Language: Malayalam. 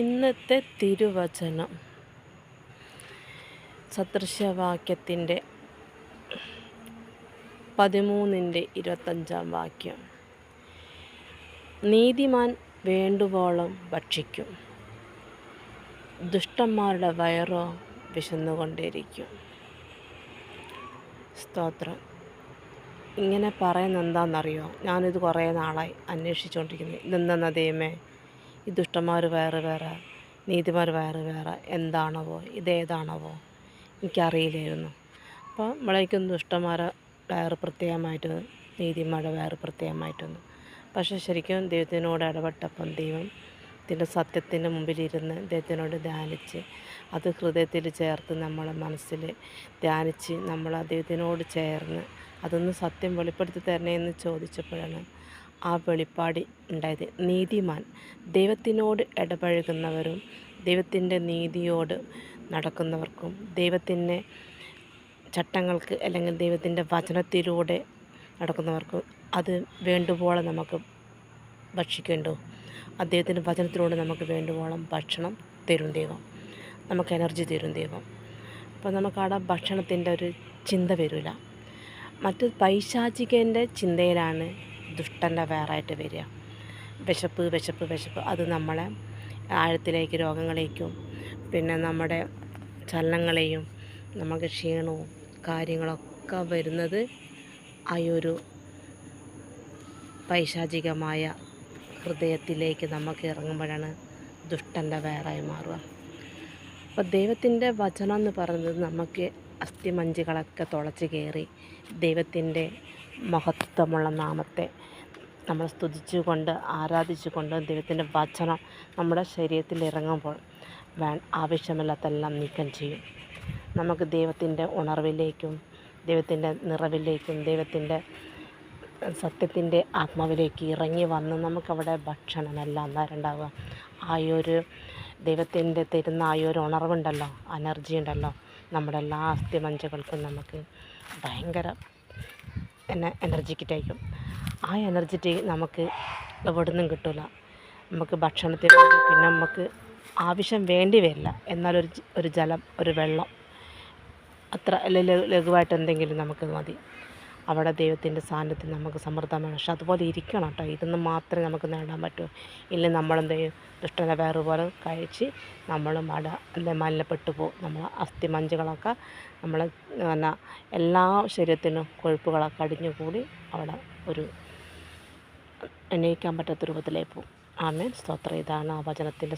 ഇന്നത്തെ തിരുവചനം സദൃശവാക്യത്തിൻ്റെ 13-25 വാക്യം. നീതിമാൻ വേണ്ടുവോളം ഭക്ഷിക്കും, ദുഷ്ടന്മാരുടെ വയറോ വിശന്നുകൊണ്ടിരിക്കും. സ്തോത്രം. ഇങ്ങനെ പറയുന്നത് എന്താണെന്നറിയോ? ഞാനിത് കുറേ നാളായി അന്വേഷിച്ചുകൊണ്ടിരിക്കുന്നത്. ഇതെന്താ ദൈവമേ, ഈ ദുഷ്ടന്മാർ വേറെ വേറെ, നീതിമാർ വേറെ വേറെ, എന്താണവോ, ഇതേതാണവോ എനിക്കറിയില്ലായിരുന്നു. അപ്പോൾ നമ്മളേക്കും ദുഷ്ടന്മാരെ വേറെ പ്രത്യേകമായിട്ട്, നീതിമാരെ വേറെ പ്രത്യേകമായിട്ടൊന്നും. പക്ഷേ ശരിക്കും ദൈവത്തിനോട് ഇടപെട്ടപ്പം ദൈവത്തിൻ്റെ സത്യത്തിൻ്റെ മുമ്പിലിരുന്ന് ദൈവത്തിനോട് ധ്യാനിച്ച് അത് ഹൃദയത്തിൽ ചേർത്ത് നമ്മളെ മനസ്സിൽ ധ്യാനിച്ച് നമ്മൾ ദൈവത്തിനോട് ചേർന്ന് അതൊന്ന് സത്യം വെളിപ്പെടുത്തി തരണേ എന്ന് ചോദിച്ചപ്പോഴാണ് ആ വെളിപ്പാട് ഉണ്ടായത്. നീതിമാൻ ദൈവത്തിനോട് ഇടപഴകുന്നവരും ദൈവത്തിൻ്റെ നീതിയോട് നടക്കുന്നവർക്കും ദൈവത്തിൻ്റെ ചട്ടങ്ങൾക്ക് അല്ലെങ്കിൽ ദൈവത്തിൻ്റെ വചനത്തിലൂടെ നടക്കുന്നവർക്കും അത് വേണ്ടുവോളം നമുക്ക് ഭക്ഷിക്കേണ്ടു. അദ്ദേഹത്തിൻ്റെ വചനത്തിലൂടെ നമുക്ക് വേണ്ടുവോളം ഭക്ഷണം തരും ദൈവം, നമുക്ക് എനർജി തരും ദൈവം. അപ്പോൾ നമുക്കവിടെ ഭക്ഷണത്തിൻ്റെ ഒരു ചിന്ത വരില്ല. മറ്റ് പൈശാചികൻ്റെ ചിന്തയിലാണ് ദുഷ്ടൻ്റെ വേറായിട്ട് വരിക. വിശപ്പ് വിശപ്പ് വിശപ്പ്, അത് നമ്മളെ ആഴത്തിലേക്ക് രോഗങ്ങളേക്കും പിന്നെ നമ്മുടെ ചലനങ്ങളെയും നമുക്ക് ക്ഷീണവും കാര്യങ്ങളൊക്കെ വരുന്നത് ആ ഒരു പൈശാചികമായ ഹൃദയത്തിലേക്ക് നമുക്ക് ഇറങ്ങുമ്പോഴാണ് ദുഷ്ടൻ്റെ വേറായി മാറുക. അപ്പോൾ ദൈവത്തിൻ്റെ വചനം എന്ന് പറയുന്നത് നമുക്ക് അസ്ഥിമഞ്ചുകളൊക്കെ തുളച്ച് കയറി ദൈവത്തിൻ്റെ മഹത്വമുള്ള നാമത്തെ നമ്മൾ സ്തുതിച്ചുകൊണ്ട് ആരാധിച്ചുകൊണ്ട് ദൈവത്തിൻ്റെ വചനം നമ്മുടെ ശരീരത്തിൽ ഇറങ്ങുമ്പോൾ ആവശ്യമില്ലാത്തെല്ലാം നീക്കം ചെയ്യും. നമുക്ക് ദൈവത്തിൻ്റെ ഉണർവിലേക്കും ദൈവത്തിൻ്റെ നിറവിലേക്കും ദൈവത്തിൻ്റെ സത്യത്തിൻ്റെ ആത്മാവിലേക്ക് ഇറങ്ങി വന്ന് നമുക്കവിടെ ഭക്ഷണമെല്ലാം അന്നേരം ഉണ്ടാവുക. ആ ഒരു ദൈവത്തിൻ്റെ തരുന്ന ആ ഒരു ഉണർവുണ്ടല്ലോ, എനർജി ഉണ്ടല്ലോ, നമ്മുടെ എല്ലാ അസ്ഥിമഞ്ചകൾക്കും നമുക്ക് ഭയങ്കര എനർജിക്കിട്ടായിരിക്കും. ആ എനർജിറ്റി നമുക്ക് എവിടെ നിന്നും കിട്ടില്ല. നമുക്ക് ഭക്ഷണത്തിനോട് പിന്നെ നമുക്ക് ആവശ്യം വേണ്ടി വരില്ല. എന്നാലൊരു ഒരു ജലം, ഒരു വെള്ളം, അത്ര ലഘുവായിട്ട് എന്തെങ്കിലും നമുക്ക് മതി. അവിടെ ദൈവത്തിൻ്റെ സാന്നിധ്യം നമുക്ക് സമൃദ്ധമാണ്. പക്ഷെ അതുപോലെ ഇരിക്കണം കേട്ടോ. ഇതൊന്നും മാത്രമേ നമുക്ക് നേടാൻ പറ്റൂ. ഇല്ലെങ്കിൽ നമ്മളെന്ത് ചെയ്യും? ദുഷ്ടനെ വേറെ പോലെ കഴിച്ച് നമ്മളും മലിനപ്പെട്ടു പോകും. നമ്മൾ അസ്ഥിമഞ്ചുകളൊക്കെ നമ്മൾ എല്ലാ ശരീരത്തിനും കൊഴുപ്പുകളൊക്കെ അടിഞ്ഞു കൂടി അവിടെ ഒരു എണീക്കാൻ പറ്റാത്ത രൂപത്തിലേക്ക് പോകും. ആമേൻ. സ്തോത്രം. ഇതാണ് ആ വചനത്തിൻ്റെ